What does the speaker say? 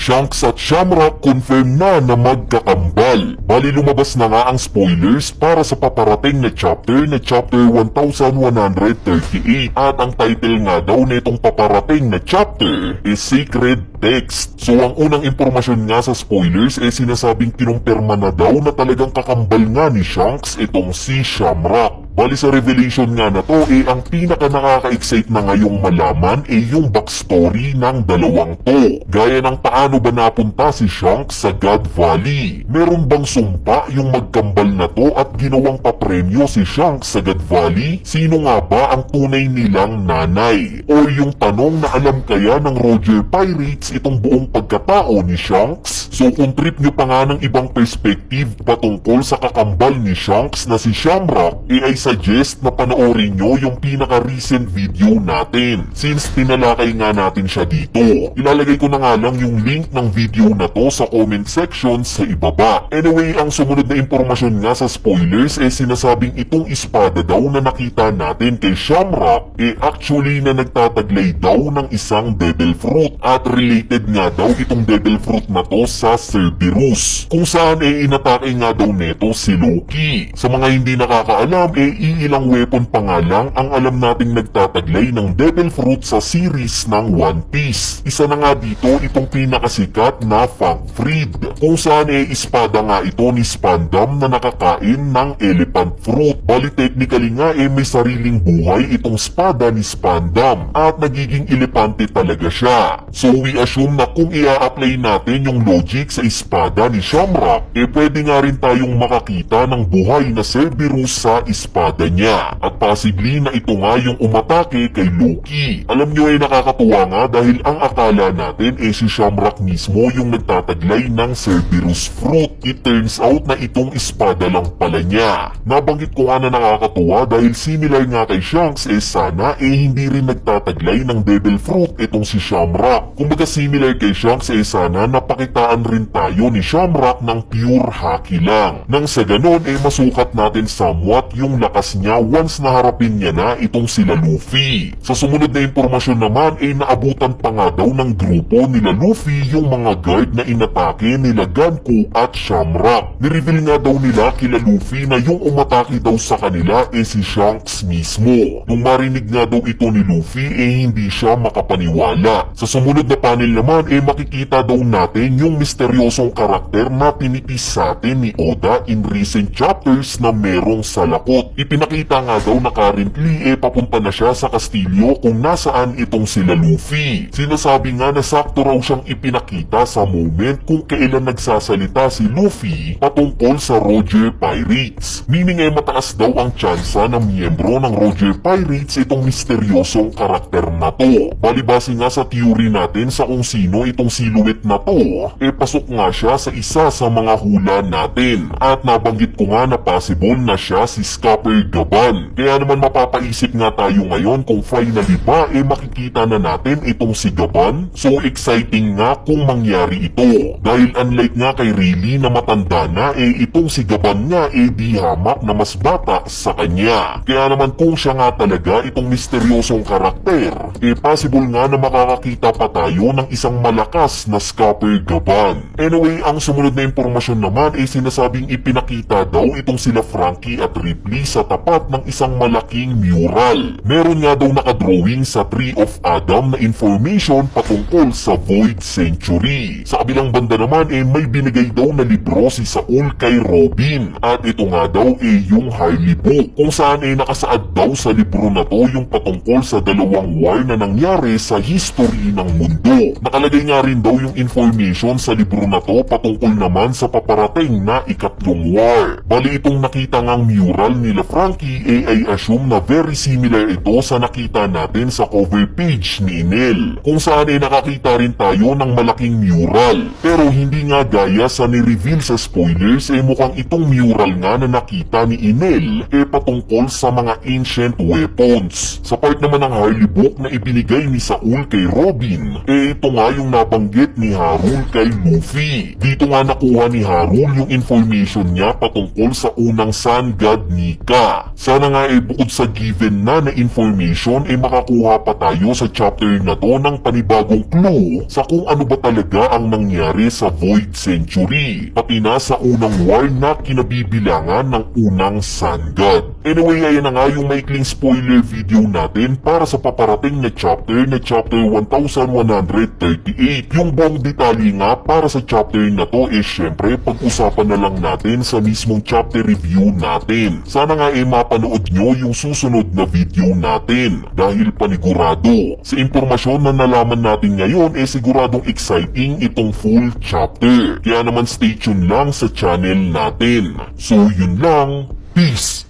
Shanks at Shamrock confirm na magkakambal. Bali lumabas na nga ang spoilers para sa paparating na chapter 1138 at ang title nga daw nitong paparating na chapter is Secret Text. So ang unang impormasyon nga sa spoilers sinasabing kinumpirma na daw na talagang kakambal nga ni Shanks itong si Shamrock. Bali sa revelation nga na to ang pinaka nakaka-excite na ngayong malaman yung backstory ng dalawang to. Gaya ng paano ba napunta si Shanks sa God Valley. Meron bang sumpa yung magkambal na to at ginawang papremyo si Shanks sa God Valley? Sino nga ba ang tunay nilang nanay? O yung tanong na alam kaya ng Roger Pirates itong buong pagkatao ni Shanks? So kung trip nyo pa nga ng ibang perspective patungkol sa kakambal ni Shanks na si Shamrock ay suggest na panoorin nyo yung pinaka-recent video natin since tinalakay nga natin siya dito. Ilalagay ko na nga lang yung link ng video na to sa comment section sa ibaba. Anyway, ang sumunod na impormasyon nga sa spoilers sinasabing itong espada daw na nakita natin kay Shamrock actually na nagtataglay daw ng isang devil fruit at related nga daw itong devil fruit na to sa Cerberus kung saan inatake nga daw neto si Loki. Sa mga hindi nakakaalam iilang weapon pa nga lang ang alam nating nagtataglay ng devil fruit sa series ng One Piece. Isa na nga dito itong pinakasikat na Fang-Freed kung saan espada nga ito ni Spandam na nakakain ng elephant fruit. Bali technically nga may sariling buhay itong espada ni Spandam at nagiging elepante talaga siya. So we assume na kung i-apply natin yung logic sa espada ni Shamrock pwede nga rin tayong makakita ng buhay na Cerberus sa espada niya at possibly na ito nga yung umatake kay Loki. Alam nyo nakakatuwa nga dahil ang akala natin si Shamrock mismo yung nagtataglay ng Cerberus fruit. It turns out na itong espada lang pala niya. Nabanggit ko nga na nakakatuwa dahil similar nga kay Shanks sana hindi rin nagtataglay ng devil fruit itong si Shamrock. Kumbaga similar kay Shanks sana napakitaan rin tayo ni Shamrock ng pure haki lang. Nang sa ganon masukat natin somewhat yung lakas niya once naharapin niya na itong sila Luffy. Sa sumunod na impormasyon naman naabutan pa nga daw ng grupo nila Luffy yung mga guard na inatake nila Ganku at Shamrock. Nireveal nga daw nila kila Luffy na yung umatake daw sa kanila si Shanks mismo. Nung marinig nga daw ito ni Luffy hindi siya makapaniwala. Sa sumunod na panel naman makikita daw natin yung misteryosong karakter na pinipis sa atin ni Oda in recent chapters na merong salakot. Ipinakita nga daw na currently papunta na siya sa kastilyo kung nasaan itong sila Luffy. Sinasabi nga na sakto raw siyang ipinakita sa moment kung kailan nagsasalita si Luffy patungkol sa Roger Pirates. Meaning mataas daw ang tsansa na miyembro ng Roger Pirates itong misteryosong karakter na to. Balibase nga sa theory natin sa kung sino itong silhouette na to, pasok nga siya sa isa sa mga hula natin. At nabanggit ko nga na possible na siya si Scupper Gaban. Kaya naman mapapaisip nga tayo ngayon kung finally ba makikita na natin itong si Gaban. So exciting nga kung mangyari ito. Dahil unlike nga kay Rayleigh na matanda na itong si Gaban nga di hamak na mas bata sa kanya. Kaya naman kung siya nga talaga itong misteryosong karakter, possible nga na makakakita pa tayo ng isang malakas na Scupper Gaban. Anyway, ang sumunod na impormasyon naman sinasabing ipinakita daw itong sila Frankie at Ripley sa tapat ng isang malaking mural. Meron nga daw nakadrawing sa Tree of Adam na information patungkol sa Void Century. Sa kabilang banda naman may binigay daw na libro si Saul kay Robin at ito nga daw yung Harley Book kung saan nakasaad daw sa libro na to yung patungkol sa dalawang war na nangyari sa history ng mundo. Nakalagay nga rin daw yung information sa libro na to patungkol naman sa paparating na ikatlong war. Bali itong nakita ngang mural nila Frankie ay assume na very similar ito sa nakita natin sa cover page ni Enel kung saan nakakita rin tayo ng malaking mural. Pero hindi nga gaya sa ni-reveal sa spoilers mukhang itong mural nga na nakita ni Enel patungkol sa mga ancient weapons. Sa part naman ng Harley Book na ibinigay ni Saul kay Robin ito nga yung nabanggit ni Harul kay Luffy. Dito nga nakuha ni Harul yung information niya patungkol sa unang Sun God Nika talaga. Sana nga bukod sa given na information makakuha pa tayo sa chapter na to ng panibagong clue sa kung ano ba talaga ang nangyari sa Void Century, pati na sa unang war na kinabibilangan ng unang Sun God. Anyway, ayan na nga yung maikling spoiler video natin para sa paparating na chapter 1138. Yung buong detalye nga para sa chapter na to syempre pag-usapan na lang natin sa mismong chapter review natin. Sana nga mapanood nyo yung susunod na video natin dahil panigurado sa impormasyon na nalaman natin ngayon siguradong exciting itong full chapter. Kaya naman stay tuned lang sa channel natin. So yun lang, peace!